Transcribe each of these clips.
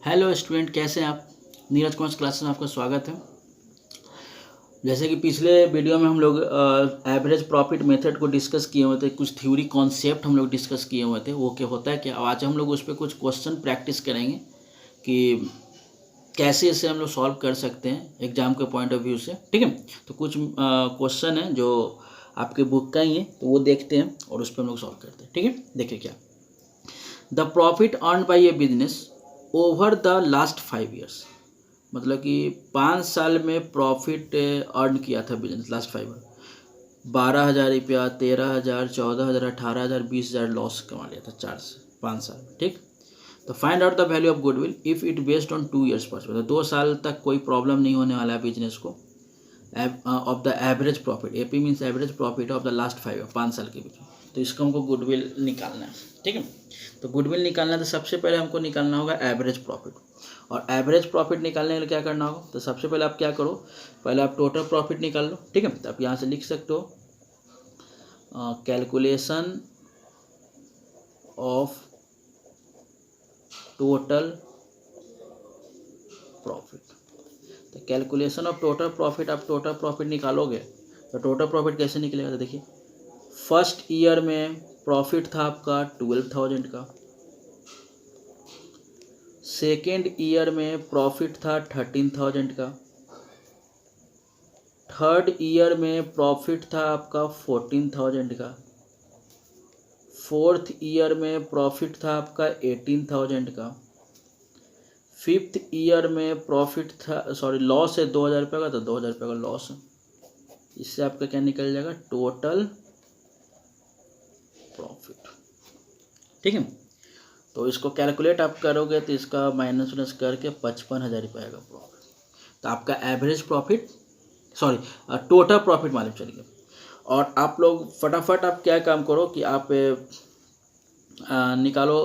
Hello student, कैसे हैं आप। नीरज कॉमर्स क्लासेस में आपका स्वागत है। जैसे कि पिछले वीडियो में हम लोग एवरेज प्रॉफिट मेथड को डिस्कस किए हुए थे, कुछ थ्योरी कॉन्सेप्ट हम लोग डिस्कस किए हुए थे। वो क्या होता है कि आज हम लोग उस पर कुछ क्वेश्चन प्रैक्टिस करेंगे कि कैसे इसे हम लोग सॉल्व कर सकते हैं एग्जाम के पॉइंट ऑफ व्यू से। ठीक है, तो कुछ क्वेश्चन है जो आपके बुक का ही है, तो वो देखते हैं और उस पर हम लोग सॉल्व करते हैं। ठीक है, देखिए क्या the profit earn by A business over the last 5 years. मतलब कि 5 साल में प्रॉफिट अर्न किया था बिजनेस लास्ट 5 ईयर। 12,000 रुपया, 13,000, 14,000, 18,000, 20,000 लॉस कमा लिया था 5 साल में। ठीक, तो find out the value of goodwill if it based on 2 years perspective. 2 साल तक कोई प्रॉब्लम नहीं होने वाला है बिजनेस को। Of the average profit, AP means average profit of the last 5 year, 5 साल के बीच में। तो इसको हमको गुडविल निकालना है। ठीक है, तो गुडविल निकालना है तो सबसे पहले हमको निकालना होगा एवरेज प्रॉफिट। और एवरेज प्रॉफिट निकालने के लिए क्या करना होगा, तो सबसे पहले आप क्या करो, पहले आप टोटल प्रॉफिट निकाल लो। ठीक है, तो आप यहाँ से लिख सकते हो कैलकुलेशन ऑफ टोटल प्रॉफिट। तो कैलकुलेशन ऑफ टोटल प्रॉफिट, आप टोटल प्रॉफिट निकालोगे तो टोटल प्रॉफिट कैसे निकलेगा, तो देखिए फर्स्ट ईयर में प्रॉफिट था आपका 12,000 का, सेकेंड ईयर में प्रॉफिट था 13,000 का, थर्ड ईयर में प्रॉफिट था आपका 14,000 का, फोर्थ ईयर में प्रॉफिट था आपका 18,000 का, फिफ्थ ईयर में प्रॉफिट था, सॉरी लॉस है 2,000 रुपये का, तो 2,000 रुपये का लॉस है। इससे आपका क्या निकल जाएगा, टोटल प्रॉफिट। ठीक है, तो इसको कैलकुलेट आप करोगे तो इसका माइनस माइनस करके 55,000 रुपये आएगा प्रॉफिट। तो आपका average profit, sorry total profit मालूम चलिए। और आप लोग फटाफट आप क्या काम करो कि आप निकालो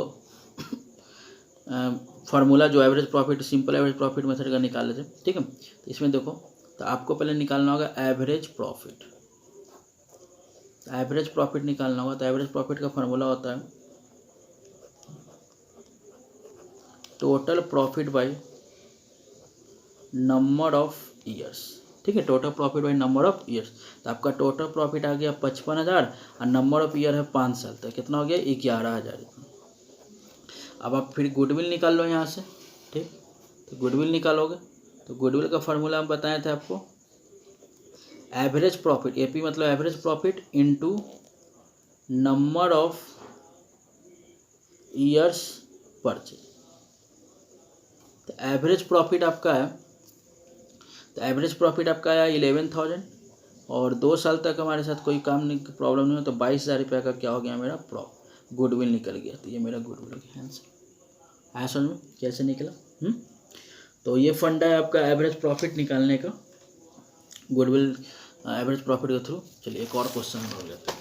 फार्मूला जो average profit, simple average profit method का निकाल लेते। ठीक है, तो इसमें देखो, तो आपको पहले निकालना होगा एवरेज प्रॉफिट। एवरेज प्रॉफिट निकालना होगा तो एवरेज प्रॉफिट का फार्मूला होता है total profit by number of years. ठीक है, total profit by number of years. तो आपका टोटल प्रॉफिट आ गया 55,000 और नंबर ऑफ ईयर है 5 साल, तो कितना हो गया 11,000। अब आप फिर गुडविल निकाल लो यहाँ से। ठीक, तो गुडविल निकालोगे तो गुडविल का फार्मूला हम बताए थे आपको, एवरेज प्रॉफिट, एपी मतलब average profit into number of years purchase. तो एवरेज प्रॉफिट आपका है, तो एवरेज प्रॉफिट आपका आया 11,000 और 2 साल तक हमारे साथ कोई काम नहीं, प्रॉब्लम नहीं हो, तो 22,000 रुपये का क्या हो गया, मेरा गुडविल निकल गया। तो ये मेरा गुडविल हो गया आंसर। आया समझ में कैसे निकला। तो ये फंडा है आपका एवरेज प्रॉफिट निकालने का, गुडविल एवरेज प्रॉफिट के थ्रू। चलिए एक और क्वेश्चन हम लोग लेते हैं।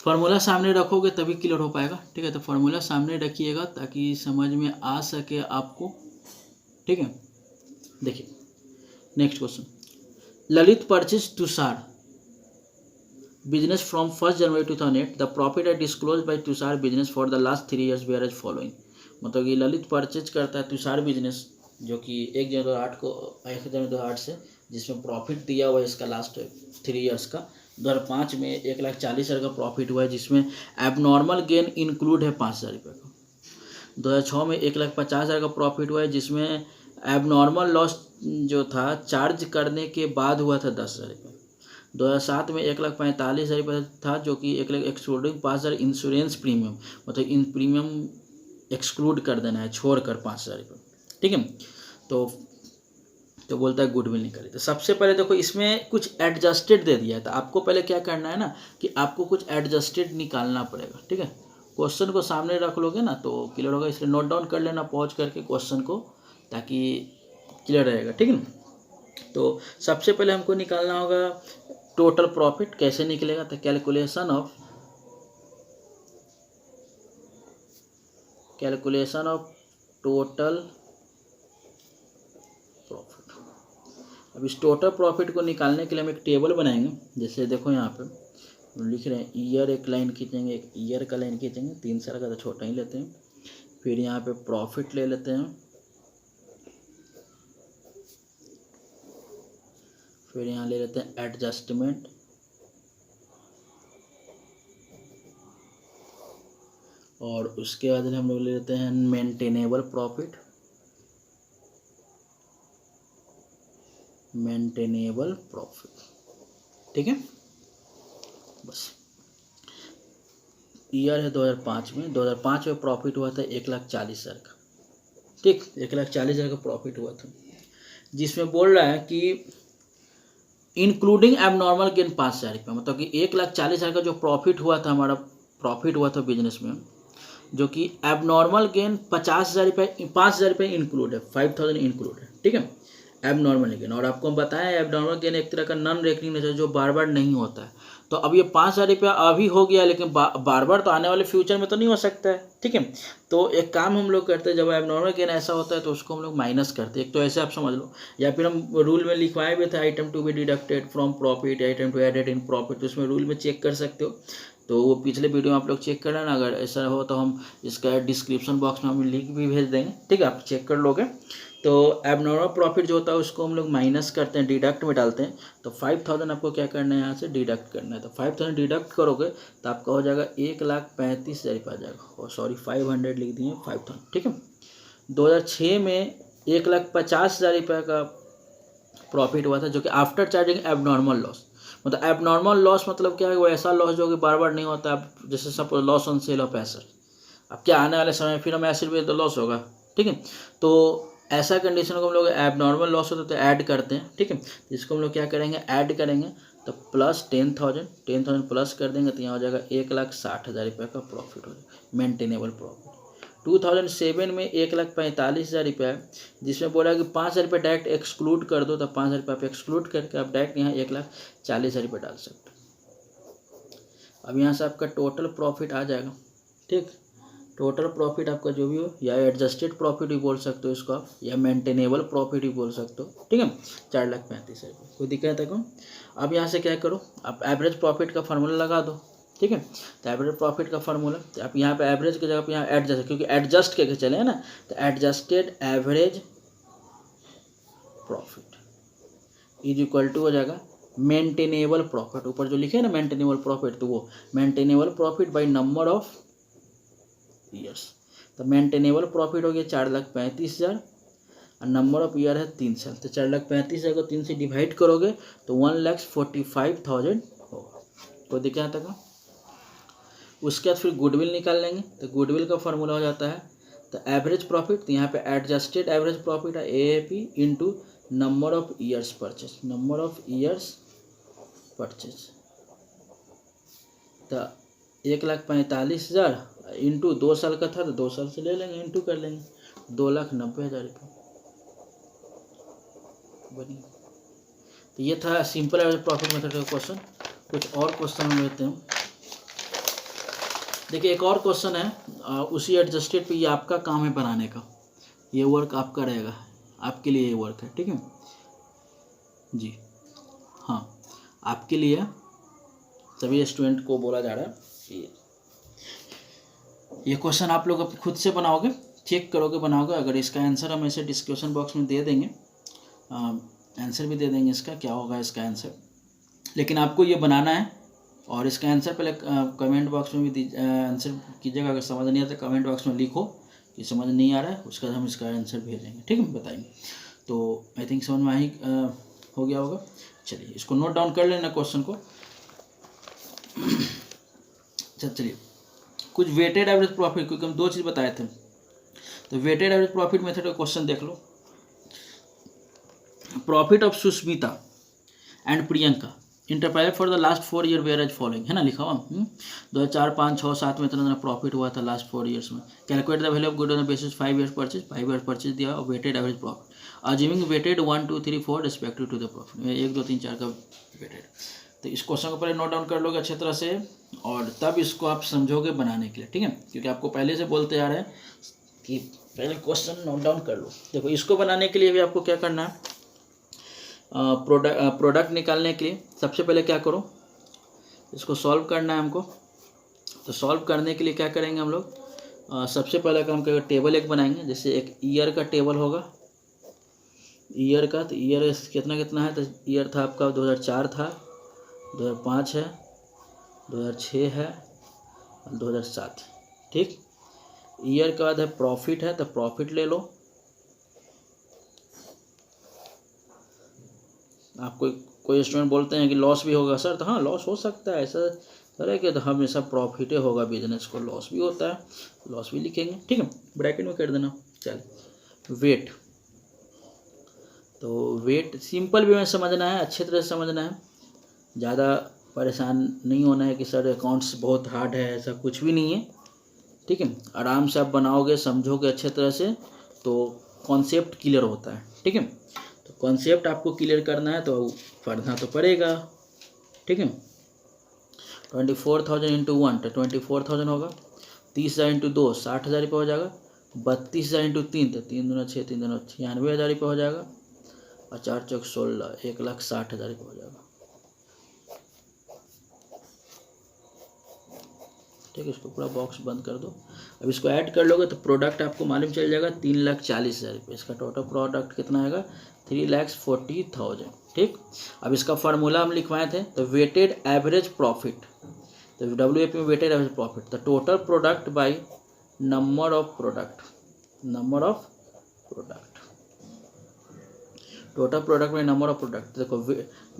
फार्मूला सामने रखोगे तभी क्लियर हो पाएगा। ठीक है, तो फार्मूला सामने रखिएगा ताकि समझ में आ सके आपको। ठीक है, देखिए next question, Lalit purchase Tushar business from 1 January 2008। The profit are disclose by Tushar business for the last 3 years were as following. मतलब कि ललित परचेज करता है तुषार बिजनेस जो कि 1 जनवरी 2008 से, जिसमें प्रॉफिट दिया हुआ है इसका लास्ट 3 ईयर्स का। 2005 में 1,40,000 का प्रॉफिट हुआ है, जिसमें एबनॉर्मल गेन इंक्लूड है 5,000 रुपये का। 2006 में 1,50,000 का प्रॉफिट हुआ है, जिसमें एबनॉर्मल लॉस जो था चार्ज करने के बाद हुआ था 10,000 रुपये। 2007 में 1,45,000 रुपये था, जो कि 1,00,000 एक्सक्लूडिंग 5,000 इंश्योरेंस प्रीमियम, मतलब इन प्रीमियम एक्सक्लूड कर देना है, छोड़ कर 5,000 रुपये। ठीक है, तो बोलता है गुडविल निकालिए। तो सबसे पहले देखो इसमें कुछ एडजस्टेड दे दिया है, तो आपको पहले क्या करना है ना कि आपको कुछ एडजस्टेड निकालना पड़ेगा। ठीक है, क्वेश्चन को सामने रख लोगे ना तो क्लियर होगा, इसलिए नोट डाउन कर लेना पॉज करके क्वेश्चन को, ताकि क्लियर रहेगा। ठीक है ना, तो सबसे पहले हमको निकालना होगा टोटल प्रॉफिट। कैसे निकलेगा, तो कैलकुलेशन ऑफ टोटल प्रॉफिट। अब इस टोटल प्रॉफिट को निकालने के लिए हम एक टेबल बनाएंगे। जैसे देखो यहाँ पे लिख रहे हैं ईयर, एक लाइन खींचेंगे, एक ईयर का लाइन खींचेंगे, 3 साल का तो छोटा ही लेते हैं। फिर यहाँ पे प्रॉफिट ले लेते हैं, फिर यहाँ ले लेते हैं एडजस्टमेंट, और उसके बाद हम लोग ले लेते हैं मेंटेनेबल प्रॉफिट, मेंटेनेबल प्रॉफिट। ठीक है, बस ईयर है 2005 में, 2005 में प्रॉफिट हुआ था 1,40,000 का। ठीक, 1,40,000 का प्रॉफिट हुआ था, जिसमें बोल रहा है कि इंक्लूडिंग एबनॉर्मल गेन 5,000 रुपये, मतलब कि 1,40,000 का जो प्रॉफिट हुआ था, हमारा प्रॉफिट हुआ था बिजनेस में, जो कि एबनॉर्मल गेन 50,000 रुपये, 5,000 रुपये इंक्लूड है, 5,000 इंक्लूड है। ठीक है, एबनॉर्मल गेन। और आपको हम बताएं एबनॉर्मल गेन एक तरह का नॉन रेकरिंग नेचर, जो बार बार नहीं होता है। तो अब ये 5,000 रुपया अभी हो गया, लेकिन बार बार तो आने वाले फ्यूचर में तो नहीं हो सकता है। ठीक है, तो एक काम हम लोग करते हैं, जब एबनॉर्मल गेन ऐसा होता है तो उसको हम लोग माइनस करते हैं। एक तो ऐसे आप समझ लो, या फिर हम रूल में लिखवाए भी थे item to be deducted from profit, item to added in profit, तो उसमें रूल में चेक कर सकते हो। तो वो पिछले वीडियो में आप लोग चेक कर लेना, अगर ऐसा हो तो हम इसका डिस्क्रिप्शन बॉक्स में हम लिंक भी भेज देंगे। ठीक है, आप चेक कर लोगे। तो एबनॉर्मल प्रॉफिट जो होता है उसको हम लोग माइनस करते हैं, डिडक्ट में डालते हैं। तो 5,000 आपको क्या करना है, यहाँ से डिडक्ट करना है। तो 5,000 डिडक्ट करोगे तो आपका हो जाएगा 1,35,000 रुपये आ जाएगा, और सॉरी 500 लिख दिए, 5,000। ठीक है, 2006 में 1,50,000 रुपये का प्रॉफिट हुआ था, जो कि आफ्टर चार्जिंग एबनॉर्मल लॉस। मतलब एबनॉर्मल लॉस मतलब क्या है, वो ऐसा लॉस जो कि बार बार नहीं होता। अब जैसे suppose loss on sale of asset, अब क्या आने वाले समय फिर हम एसेट बेच तो लॉस होगा। ठीक है, तो ऐसा कंडीशन को हम लोग एबनॉर्मल लॉस होता है तो ऐड करते हैं। ठीक है, इसको हम लोग क्या करेंगे, ऐड करेंगे। तो प्लस 10,000 प्लस कर देंगे तो यहाँ हो जाएगा 1,60,000 रुपये का प्रॉफिट हो जाएगा, मेंटेनेबल प्रॉफिट। 2007 में 1,45,000 रुपया है, जिसमें बोला कि 5,000 रुपये डायरेक्ट एक्सक्लूड कर दो। तो 5,000 रुपये आप एक्सक्लूड करके आप डायरेक्ट यहाँ 1,40,000 रुपये डाल सकते हो। अब यहाँ से आपका टोटल प्रॉफिट आ जाएगा। ठीक, टोटल प्रॉफिट आपका जो भी हो, या एडजस्टेड प्रॉफिट भी बोल सकते हो इसको आप, या मेंटेनेबल प्रॉफिट भी बोल सकते हो। ठीक है, 4,35,000 रुपये, कोई दिक्कत है कौन। अब यहाँ से क्या करो, आप एवरेज प्रॉफिट का फार्मूला लगा दो। ठीक है, तो एवरेज प्रॉफिट का फार्मूला, तो आप यहाँ पे एवरेज की जगह पे यहाँ एडजस्ट, क्योंकि एडजस्ट करके चले हैं ना, तो adjusted average profit is equal to हो जाएगा मेंटेनेबल प्रॉफिट। ऊपर जो लिखे है ना मेंटेनेबल प्रॉफिट, तो वो maintainable profit by number of years. तो मेंटेनेबल प्रॉफिट हो गया 4,35,000, और नंबर ऑफ ईयर है 3 साल। तो 4,35,000 को 3 से डिवाइड करोगे तो 1,45,000 होगा। कोई दिक्कत तक। उसके बाद फिर गुडविल निकाल लेंगे। तो गुडविल का फॉर्मूला हो जाता है, तो एवरेज प्रॉफिट, तो यहाँ पे एडजस्टेड एवरेज प्रॉफिट है AAP into number of years purchase, number of years purchase. तो 1,45,000 इंटू 2 साल का था तो 2 साल से ले लेंगे, इंटू कर लेंगे, 2,90,000 रुपये बनी। तो ये था सिंपल एवरेज प्रॉफिट मेथड का क्वेश्चन। कुछ और क्वेश्चन हम लेते हैं। देखिए एक और क्वेश्चन है उसी एडजस्टेड पे, ये आपका काम है बनाने का, ये वर्क आपका रहेगा, आपके लिए ये वर्क है। ठीक है जी, हाँ आपके लिए सभी स्टूडेंट को बोला जा रहा है। ये क्वेश्चन आप लोग खुद से बनाओगे, चेक करोगे, बनाओगे। अगर इसका आंसर हम ऐसे डिस्क्रिप्शन बॉक्स में दे देंगे, आंसर भी दे देंगे इसका, क्या होगा इसका आंसर, लेकिन आपको ये बनाना है। और इसका आंसर पहले कमेंट बॉक्स में भी आंसर कीजिएगा। अगर समझ नहीं आता कमेंट बॉक्स में लिखो कि समझ नहीं आ रहा है, उसका हम इसका आंसर भेजेंगे। ठीक है, बताएंगे। तो आई थिंक समझ में ही हो गया होगा। चलिए इसको नोट डाउन कर लेना क्वेश्चन को। चलिए कुछ वेटेड एवरेज प्रॉफिट, क्योंकि हम 2 चीज़ बताए थे, तो वेटेड एवरेज प्रॉफिट मेथड का क्वेश्चन देख लो। Profit of Sushmita and Priyanka enterprise for the last 4 year were as following, है ना लिखा हुआ। 2004, 5, 6, 7 में इतना प्रॉफिट हुआ था लास्ट 4 ईयर्स में। Calculate the value of good on the basis 5 years purchase, 5 years purchase दिया और weighted average profit assuming weighted 1, 2, 3, 4 respective to the profit, 1, 2, 3, 4 का वेटेड। तो इस क्वेश्चन को पहले नोट डाउन कर लोगे अच्छी तरह से, और तब इसको आप समझोगे बनाने के लिए। ठीक है, क्योंकि आपको पहले से बोलते आ रहे हैं कि पहले क्वेश्चन नोट डाउन कर लो। देखो इसको बनाने के लिए भी आपको क्या करना है, प्रोडक्ट निकालने के लिए सबसे पहले क्या करो, इसको सॉल्व करना है हमको। तो सॉल्व करने के लिए क्या करेंगे हम लोग, सबसे पहले काम करेंगे टेबल एक बनाएंगे। जैसे एक ईयर का टेबल होगा, ईयर का, तो ईयर कितना कितना है, तो ईयर था आपका 2004 था, 2005 है, 2006 है और 2007। ठीक, ईयर के बाद है प्रॉफिट है, तो प्रॉफिट ले लो। आपको कोई स्टूडेंट बोलते हैं कि लॉस भी होगा सर, तो हाँ लॉस हो सकता है, ऐसा सर है कि तो हमेशा प्रॉफिट ही होगा, बिजनेस को लॉस भी होता है, लॉस भी लिखेंगे। ठीक है, ब्रैकेट में कर देना। चल वेट, तो वेट सिंपल वे में समझना है, अच्छे तरह से समझना है, ज़्यादा परेशान नहीं होना है कि सर अकाउंट्स बहुत हार्ड है, ऐसा कुछ भी नहीं है। ठीक है, आराम से आप बनाओगे, समझोगे अच्छे तरह से, तो कॉन्सेप्ट क्लियर होता है। ठीक है, तो कॉन्सेप्ट आपको क्लियर करना है तो पढ़ना तो पड़ेगा। ठीक है, 24,000 इंटू 1 तो 24,000 होगा, 30,000 इंटू 2 60,000 रुपये हो जाएगा, 32,000 इंटू 3 तो 3 दूना 6, 3 दूना 96,000 रुपये हो जाएगा, और 4 चौक 16, 1,60,000 रुपये हो जाएगा। ठीक है, इसको पूरा बॉक्स बंद कर दो। अब इसको ऐड कर लोगे तो प्रोडक्ट आपको मालूम चल जाएगा 3,40,000 रुपये। इसका टोटल प्रोडक्ट कितना आएगा, 3,40,000। ठीक, अब इसका फार्मूला हम लिखवाए थे, तो वेटेड एवरेज प्रॉफिट, तो WAP में वेटेड एवरेज प्रॉफिट, तो total product by number of product, number of product, total product by number of product. देखो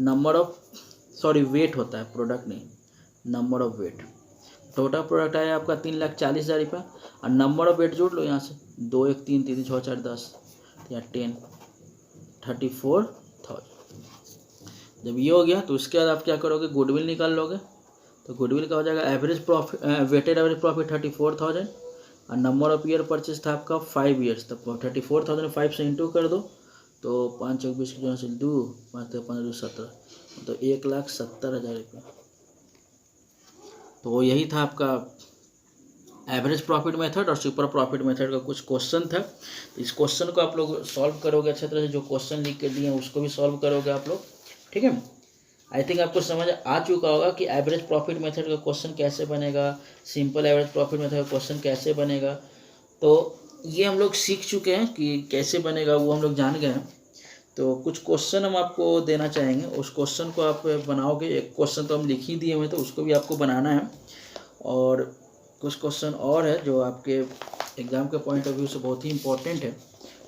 नंबर ऑफ, सॉरी वेट होता है, प्रोडक्ट नहीं, number of weight. Total product आया आपका 3,40,000 रुपये, और नंबर ऑफ वेट जोड़ लो यहाँ से, 2 1 3 3 6 4 10 या 10, 34,000। जब ये हो गया तो उसके बाद आप क्या करोगे, गुडविल निकाल लोगे। तो गुडविल का हो जाएगा average profit, weighted average profit 34,000, और नंबर ऑफ ईयर परचेज था आपका 5 ईयर्स, तो 34,000 5 से इंटू कर दो, तो 5 चौक 20 की से 2 5 15 2 17, तो 1,70,000 रुपये। तो यही था आपका एवरेज प्रॉफिट मेथड और सुपर प्रॉफिट मेथड का कुछ क्वेश्चन था। तो इस क्वेश्चन को आप लोग सॉल्व करोगे अच्छे तरह से, जो क्वेश्चन लिख के दिए हैं उसको भी सॉल्व करोगे आप लोग। ठीक है, आई थिंक आपको समझ आ चुका होगा कि एवरेज प्रॉफिट मेथड का क्वेश्चन कैसे बनेगा, सिंपल एवरेज प्रॉफिट मेथड का क्वेश्चन कैसे बनेगा। तो ये हम लोग सीख चुके हैं कि कैसे बनेगा, वो हम लोग जान गए हैं। तो कुछ क्वेश्चन हम आपको देना चाहेंगे, उस क्वेश्चन को आप बनाओगे। एक क्वेश्चन तो हम लिख ही दिए हुए, तो उसको भी आपको बनाना है, और कुछ क्वेश्चन और है जो आपके एग्ज़ाम के पॉइंट ऑफ व्यू से बहुत ही इंपॉर्टेंट है।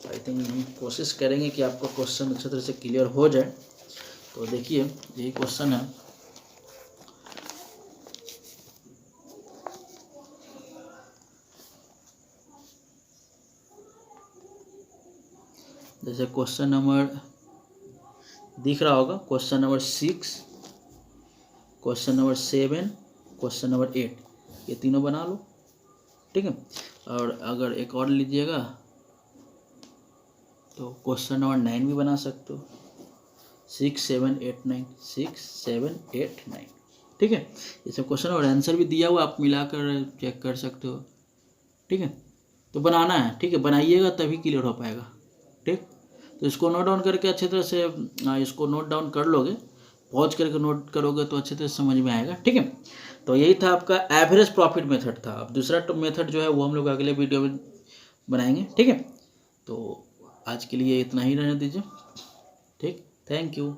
आई थिंक हम कोशिश करेंगे कि आपका क्वेश्चन अच्छे तरह से क्लियर हो जाए। तो देखिए यही क्वेश्चन है, जैसे क्वेश्चन नंबर दिख रहा होगा, question number 6, question number 7, question number 8, ये तीनों बना लो। ठीक है, और अगर एक और लीजिएगा तो क्वेश्चन नंबर 9 भी बना सकते हो, 6 7 8 9, 6 7 8 9। ठीक है, ये सब क्वेश्चन और आंसर भी दिया हुआ, आप मिलाकर चेक कर सकते हो। ठीक है, तो बनाना है। ठीक है, बनाइएगा तभी क्लियर हो पाएगा। ठीक, तो इसको नोट डाउन करके अच्छे तरह से इसको नोट डाउन कर लोगे, पॉज करके नोट करोगे तो अच्छे तरह से समझ में आएगा। ठीक है, तो यही था आपका एवरेज प्रॉफिट मेथड था। अब दूसरा मेथड जो है वो हम लोग अगले वीडियो में बनाएंगे। ठीक है, तो आज के लिए इतना ही रहने दीजिए। ठीक, थैंक यू।